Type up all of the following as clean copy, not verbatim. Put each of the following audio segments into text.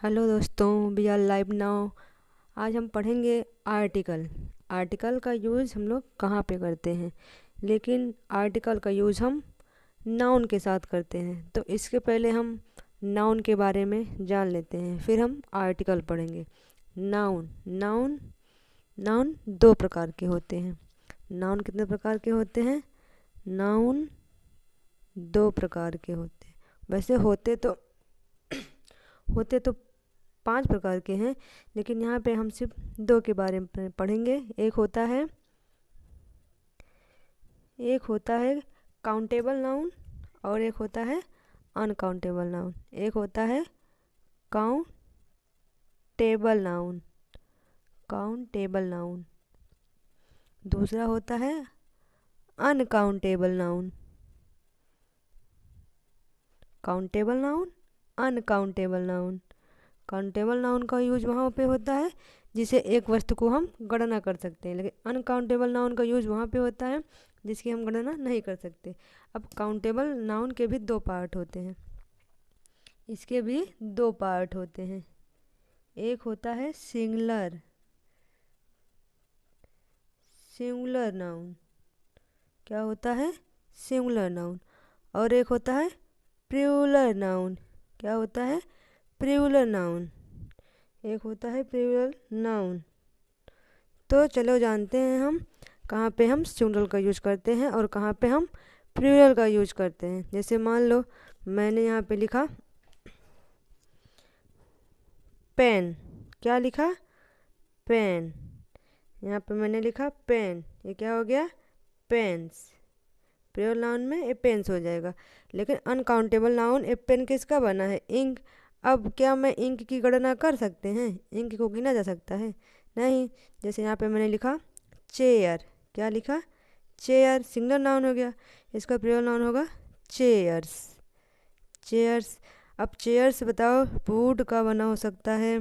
Hello दोस्तों, we are live now. आज हम पढ़ेंगे आर्टिकल। आर्टिकल का यूज़ हम लोग कहाँ पे करते हैं, लेकिन आर्टिकल का यूज़ हम नाउन के साथ करते हैं। तो इसके पहले हम नाउन के बारे में जान लेते हैं, फिर हम आर्टिकल पढ़ेंगे। नाउन नाउन नाउन दो प्रकार के होते हैं। नाउन कितने प्रकार के होते हैं? नाउन दो प्रकार के होते हैं। वैसे होते तो 5 प्रकार के हैं, लेकिन यहाँ पे हम सिर्फ 2 के बारे में पढ़ेंगे। एक होता है काउंटेबल नाउन और एक होता है अनकाउंटेबल नाउन। एक होता है काउंटेबल नाउन काउंटेबल नाउन दूसरा होता है uncountable noun. Countable noun, uncountable noun. Countable noun का यूज वहाँ पे होता है जिसे एक वस्तु को हम गणना कर सकते हैं, लेकिन अनकाउंटेबल नाउन का यूज वहाँ पे होता है जिसकी हम गणना नहीं कर सकते। अब काउंटेबल नाउन के भी 2 पार्ट होते हैं। इसके भी 2 पार्ट होते हैं। एक होता है सिंगुलर सिंगुलर नाउन। क्या होता है? Singular noun. और एक होता है प्लूरल नाउन। क्या होता है? Plural noun. एक होता है प्लूरल नाउन। तो चलो जानते हैं हम कहाँ पे हम सिंगुलर का यूज़ करते हैं और कहाँ पे हम प्लूरल का यूज़ करते हैं। जैसे मान लो मैंने यहाँ पे लिखा पेन। क्या लिखा? पेन। यहाँ पे मैंने लिखा पेन। ये क्या हो गया? पेन्स। प्लूरल नाउन में ए पेन्स हो जाएगा। लेकिन अनकाउंटेबल नाउन ए पेन किसका बना है? इंक। अब क्या मैं इंक की गणना कर सकते हैं? इंक को गिना जा सकता है? नहीं। जैसे यहाँ पे मैंने लिखा चेयर। क्या लिखा? चेयर। सिंगुलर नाउन हो गया। इसका प्लूरल नाउन होगा चेयर्स। चेयर्स। अब चेयर्स बताओ, वुड का बना हो सकता है,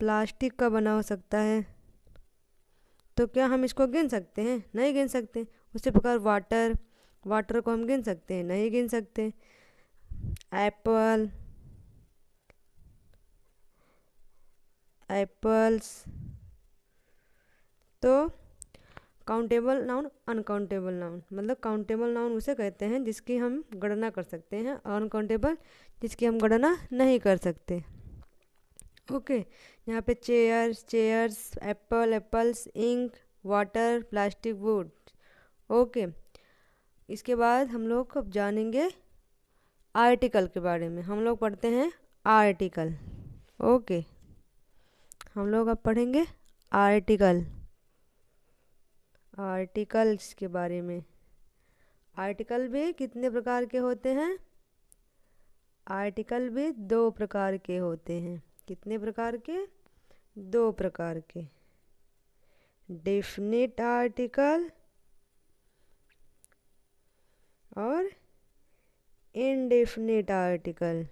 प्लास्टिक का बना हो सकता है। तो क्या हम इसको गिन सकते हैं? नहीं गिन सकते। उसी प्रकार वाटर को हम गिन सकते हैं? नहीं गिन सकते। एप्पल्स। तो काउंटेबल नाउन, अनकाउंटेबल नाउन, मतलब काउंटेबल नाउन उसे कहते हैं जिसकी हम गणना कर सकते हैं, और अनकाउंटेबल जिसकी हम गणना नहीं कर सकते। ओके। यहाँ पे chairs, apples, ink, water, plastic, wood. Okay. इसके बाद हम लोग अब जानेंगे आर्टिकल के बारे में। हम लोग पढ़ते हैं आर्टिकल। ओके। हम लोग अब पढ़ेंगे आर्टिकल्स के बारे में। आर्टिकल भी कितने प्रकार के होते हैं? आर्टिकल भी 2 प्रकार के होते हैं। कितने प्रकार के? 2 प्रकार के। डेफिनिट आर्टिकल और इनडेफिनिट आर्टिकल।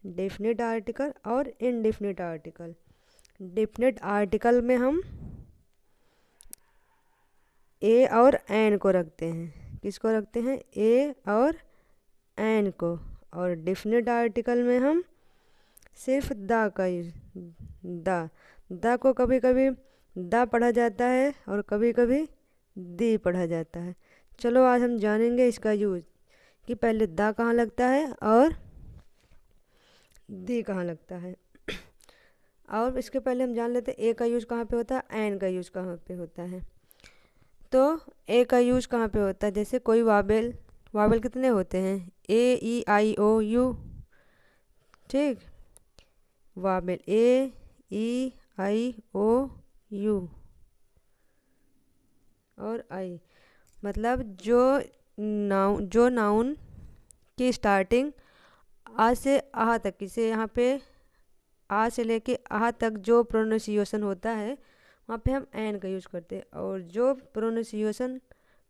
डेफिनिट आर्टिकल और इनडेफिनिट आर्टिकल। डेफिनिट आर्टिकल में हम ए और एन को रखते हैं। किसको रखते हैं? ए और एन को। और डेफिनिट आर्टिकल में हम सिर्फ द का यूज द को कभी कभी द पढ़ा जाता है और कभी कभी दी पढ़ा जाता है। चलो आज हम जानेंगे इसका यूज कि पहले द कहाँ लगता है और दी कहाँ लगता है। और इसके पहले हम जान लेते हैं ए का यूज कहाँ पे होता है, एन का यूज कहाँ पे होता है। तो ए का यूज कहाँ पे होता है? जैसे कोई वावेल कितने होते हैं? A, E, I, O, U. ठीक। Vowel A, E, I, O, U और आई। मतलब जो नाउन की स्टार्टिंग आ से आह तक, इसे यहाँ पे आ से लेके आह तक जो प्रोनाउंसिएशन होता है वहाँ पे हम एन का यूज़ करते हैं, और जो प्रोनाउंसिएशन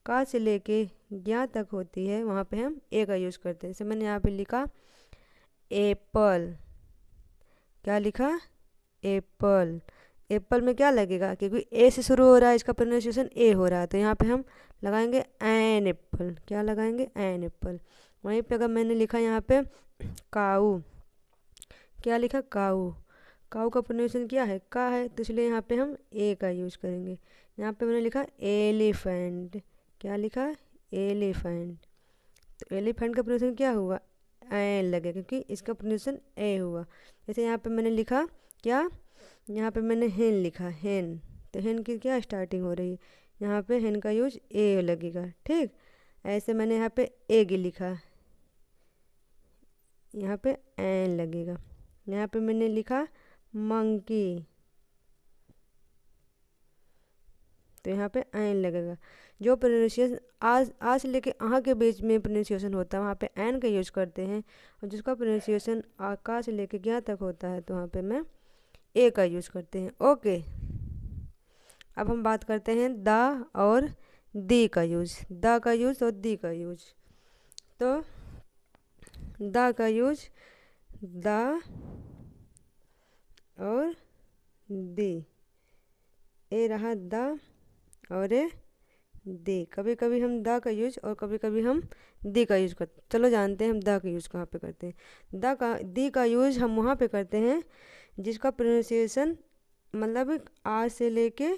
का से लेके ज्ञा तक होती है वहाँ पे हम ए का यूज़ करते हैं। जैसे मैंने यहाँ पे लिखा एप्पल। क्या लिखा? एप्पल। एप्पल में क्या लगेगा? क्योंकि ए से शुरू हो रहा है, इसका प्रोनाउंसिएशन ए हो रहा है, तो यहाँ पे हम लगाएंगे एन एप्पल। क्या लगाएंगे? An apple. वहीं पे अगर मैंने लिखा यहाँ पे काऊ, क्या लिखा काऊ, काऊ का प्रोनाउंसिएशन क्या है, का है, तो इसलिए यहाँ पे हम ए का यूज करेंगे। यहाँ पे मैंने लिखा एलिफेंट, क्या लिखा एलिफेंट, तो एलिफेंट का प्रोनाउंसिएशन क्या हुआ, एन लगे, क्योंकि इसका प्रोनाउंसिएशन ए हुआ। जैसे यहाँ पे मैंने लिखा क्या, यहाँ पे मैंने हेन लिखा हेन, तो हेन की क्या स्टार्टिंग हो रही है, यहाँ पे हेन का यूज ए लगेगा। ठीक, ऐसे मैंने यहाँ पे एग लिखा, यहाँ पे एन लगेगा। यहाँ पे मैंने लिखा मंकी, तो यहाँ पे एन लगेगा। जो प्रोनाउंसिएशन आज से लेके अहाँ के बीच में प्रोनाउंसिएशन होता है वहाँ पे एन का यूज करते हैं, और जिसका प्रोनाउंसिएशन का से लेके ज्ञा तक होता है तो वहाँ पे मैं ए का यूज करते हैं। ओके, अब हम बात करते हैं द और दी का यूज, द का यूज और दी का यूज। तो द का यूज, द और दी, ए रहा द और ए दी। कभी कभी हम द का यूज और कभी कभी हम दी का यूज करते। चलो जानते हैं हम द का यूज कहाँ पे करते हैं। दी का यूज हम वहाँ पे करते हैं जिसका प्रोनाउंसिएशन मतलब आ से लेके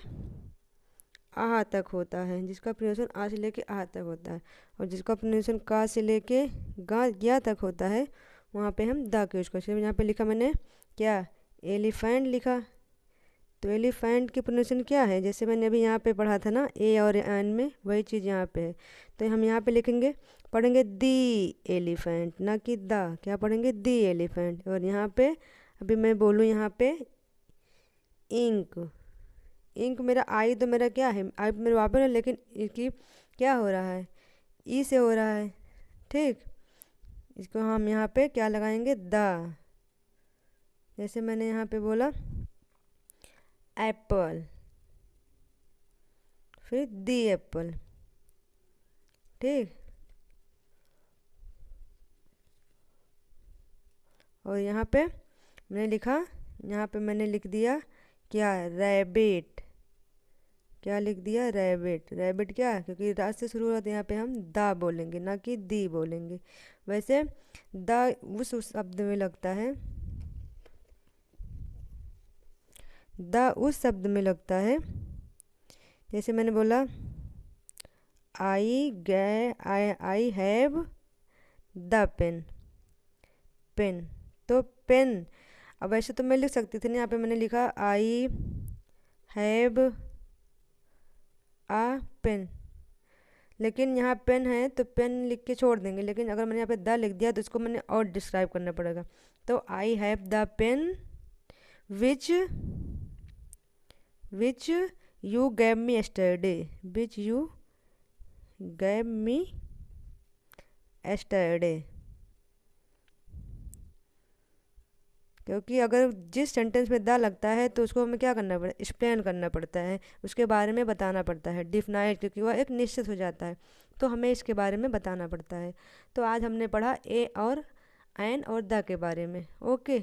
आहा तक होता है, जिसका प्रोनाउंसिएशन आ से लेके आहा तक होता है, और जिसका प्रोनाउंसिएशन का से लेके ज्ञा तक होता है वहाँ पे हम द का यूज करते हैं। यहाँ पे लिखा मैंने क्या, एलिफेंट लिखा, तो एलिफेंट की प्रोनाउंसिएशन क्या है, जैसे मैंने अभी यहाँ पे पढ़ा था ना ए और एन में, वही चीज़ यहाँ पे है। तो हम यहाँ पे लिखेंगे, पढ़ेंगे दी एलिफेंट, ना कि द, क्या पढ़ेंगे दी एलिफेंट। और यहाँ पे अभी मैं बोलूँ यहाँ पे इंक, इंक मेरा आई तो मेरा क्या है, आई मेरे वहाँ पे ना, लेकिन इसकी क्या हो रहा है, ई से हो रहा है। ठीक, इसको हम यहाँ पे क्या लगाएंगे, द। जैसे मैंने यहाँ पे बोला एप्पल, फिर दी एप्पल। ठीक, और यहाँ पे मैंने लिखा, यहाँ पे मैंने लिख दिया क्या, रैबिट, क्या लिख दिया, रैबिट। रैबिट क्या, क्योंकि रात से शुरू होता है यहाँ पे हम दा बोलेंगे ना कि दी बोलेंगे। वैसे द उस शब्द में लगता है, द उस शब्द में लगता है, जैसे मैंने बोला I have the pen, pen, तो पेन। अब वैसे तो मैं लिख सकती थी ना, यहाँ पे मैंने लिखा आई हैव आ पेन, लेकिन यहाँ पेन है तो पेन लिख के छोड़ देंगे, लेकिन अगर मैंने यहाँ पे द लिख दिया तो इसको मैंने और डिस्क्राइब करना पड़ेगा। तो I have the pen which you gave me yesterday, which you gave me yesterday. क्योंकि अगर जिस सेंटेंस में द लगता है तो उसको हमें क्या करना पड़ता है, एक्सप्लेन करना पड़ता है, उसके बारे में बताना पड़ता है, डिफाइंड, क्योंकि वह एक निश्चित हो जाता है, तो हमें इसके बारे में बताना पड़ता है। तो आज हमने पढ़ा ए और एन और द के बारे में। ओके।